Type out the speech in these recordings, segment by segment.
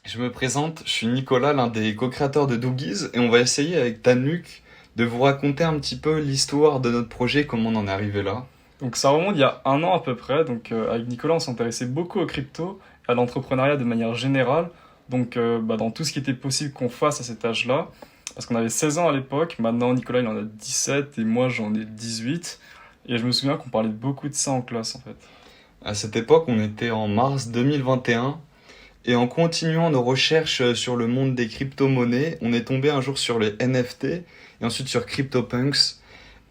Je me présente, je suis Nicolas, l'un des co-créateurs de Doogies, et on va essayer avec Tanuk de vous raconter un petit peu l'histoire de notre projet, comment on en est arrivé là. Donc ça remonte il y a un an à peu près. Avec Nicolas, on s'intéressait beaucoup aux crypto, à l'entrepreneuriat de manière générale. Dans tout ce qui était possible qu'on fasse à cet âge-là. Parce qu'on avait 16 ans à l'époque. Maintenant, Nicolas, il en a 17 et moi, j'en ai 18. Et je me souviens qu'on parlait beaucoup de ça en classe, en fait. À cette époque, on était en mars 2021, et en continuant nos recherches sur le monde des crypto-monnaies, on est tombé un jour sur les NFT, et ensuite sur CryptoPunks.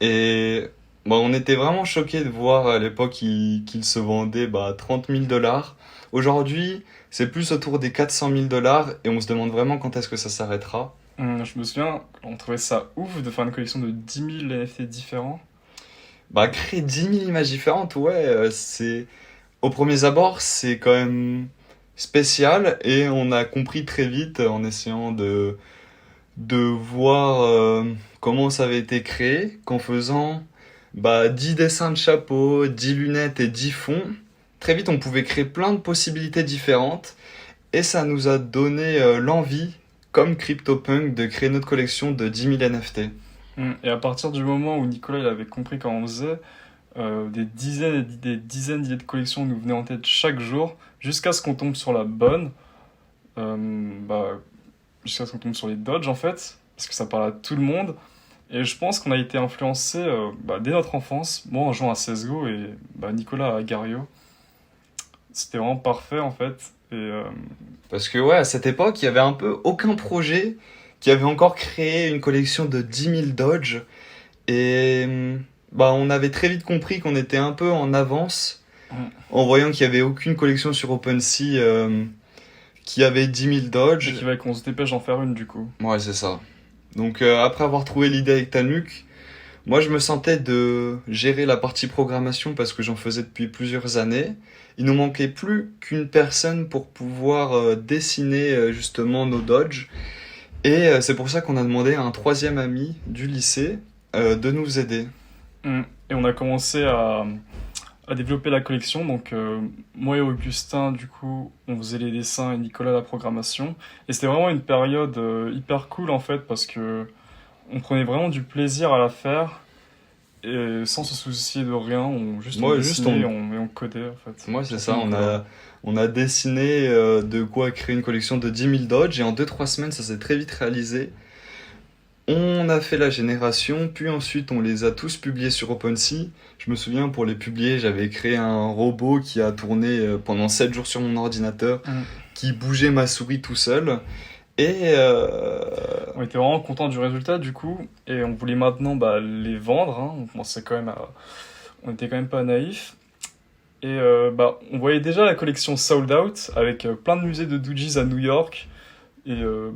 Et on était vraiment choqués de voir à l'époque qu'ils se vendaient 30 000 dollars. Aujourd'hui, c'est plus autour des 400 000 dollars et on se demande vraiment quand est-ce que ça s'arrêtera. Je me souviens, on trouvait ça ouf de faire une collection de 10 000 NFT différents. Créer 10 000 images différentes, ouais, au premier abord, c'est quand même spécial et on a compris très vite en essayant de voir comment ça avait été créé qu'en faisant 10 dessins de chapeau, 10 lunettes et 10 fonds, très vite on pouvait créer plein de possibilités différentes et ça nous a donné l'envie, comme CryptoPunk, de créer notre collection de 10 000 NFT. Et à partir du moment où Nicolas il avait compris comment on faisait, des dizaines et des dizaines d'idées de collections nous venaient en tête chaque jour, jusqu'à ce qu'on tombe sur la bonne, euh, bah, jusqu'à ce qu'on tombe sur les Dodge en fait, parce que ça parle à tout le monde. Et je pense qu'on a été influencé dès notre enfance, moi en jouant à CSGO et Nicolas à Gario. C'était vraiment parfait en fait. Parce que ouais, à cette époque, il y avait un peu aucun projet qui avait encore créé une collection de 10 000 Dodge. Et on avait très vite compris qu'on était un peu en avance Mm. en voyant qu'il n'y avait aucune collection sur OpenSea qui avait 10 000 Et Dodge. qui va qu'on se dépêche d'en faire une du coup. Ouais, c'est ça. Donc après avoir trouvé l'idée avec Tanuk, moi je me sentais de gérer la partie programmation parce que j'en faisais depuis plusieurs années. Il nous manquait plus qu'une personne pour pouvoir dessiner justement nos Dodge. Et c'est pour ça qu'on a demandé à un troisième ami du lycée de nous aider. Et on a commencé à développer la collection. Moi et Augustin, du coup, on faisait les dessins et Nicolas la programmation. Et c'était vraiment une période hyper cool en fait parce que on prenait vraiment du plaisir à la faire et sans se soucier de rien. On Moi, juste dessinait on, et on codait en fait. Moi, c'est Surtout ça, Nicolas. on a dessiné de quoi créer une collection de 10 000 Dodge et en 2 3 semaines, ça s'est très vite réalisé. On a fait la génération, puis ensuite on les a tous publiés sur OpenSea. Je me souviens, pour les publier, j'avais créé un robot qui a tourné pendant 7 jours sur mon ordinateur, Mm. qui bougeait ma souris tout seul. Et On était vraiment contents du résultat du coup et on voulait maintenant les vendre. Hein. On était quand même pas naïfs. On voyait déjà la collection Sold Out avec plein de musées de Doogies à New York.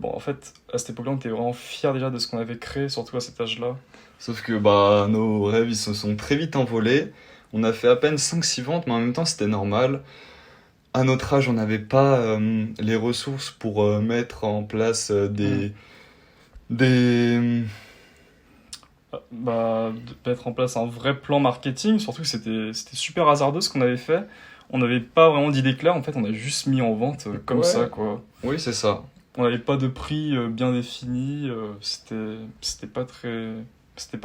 En fait, à cette époque-là, on était vraiment fiers déjà de ce qu'on avait créé, surtout à cet âge-là. sauf que nos rêves ils se sont très vite envolés. On a fait à peine 5 6 ventes, mais en même temps c'était normal. À notre âge, on n'avait pas les ressources pour mettre en place Mm. des... De mettre en place un vrai plan marketing, surtout que c'était super hasardeux ce qu'on avait fait. On n'avait pas vraiment d'idée claire, en fait, on a juste mis en vente comme Ouais, ça, quoi. oui, c'est ça. On n'avait pas de prix bien défini, c'était pas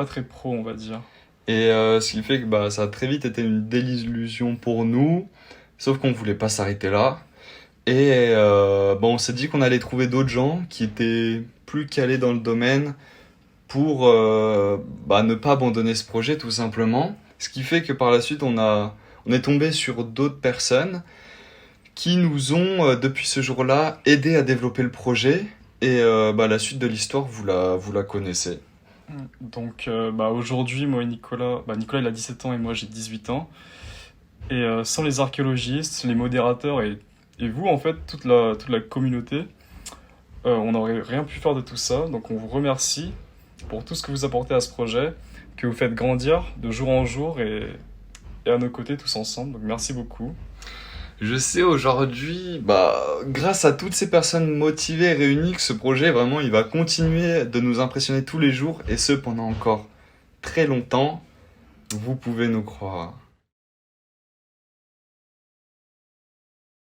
très pro, on va dire. Et ce qui fait que ça a très vite été une désillusion pour nous, sauf qu'on voulait pas s'arrêter là. Et on s'est dit qu'on allait trouver d'autres gens qui étaient plus calés dans le domaine pour ne pas abandonner ce projet tout simplement. Ce qui fait que par la suite, on est tombé sur d'autres personnes qui nous ont, depuis ce jour-là, aidé à développer le projet. Et la suite de l'histoire, vous la connaissez. Aujourd'hui, moi et Nicolas, Nicolas il a 17 ans et moi j'ai 18 ans. Sans les archéologistes, les modérateurs et vous, en fait, toute la communauté, on n'aurait rien pu faire de tout ça. Donc on vous remercie pour tout ce que vous apportez à ce projet, que vous faites grandir de jour en jour et à nos côtés tous ensemble. Donc merci beaucoup. Je sais aujourd'hui, grâce à toutes ces personnes motivées et réunies, que ce projet, vraiment, il va continuer de nous impressionner tous les jours, et ce pendant encore très longtemps. Vous pouvez nous croire.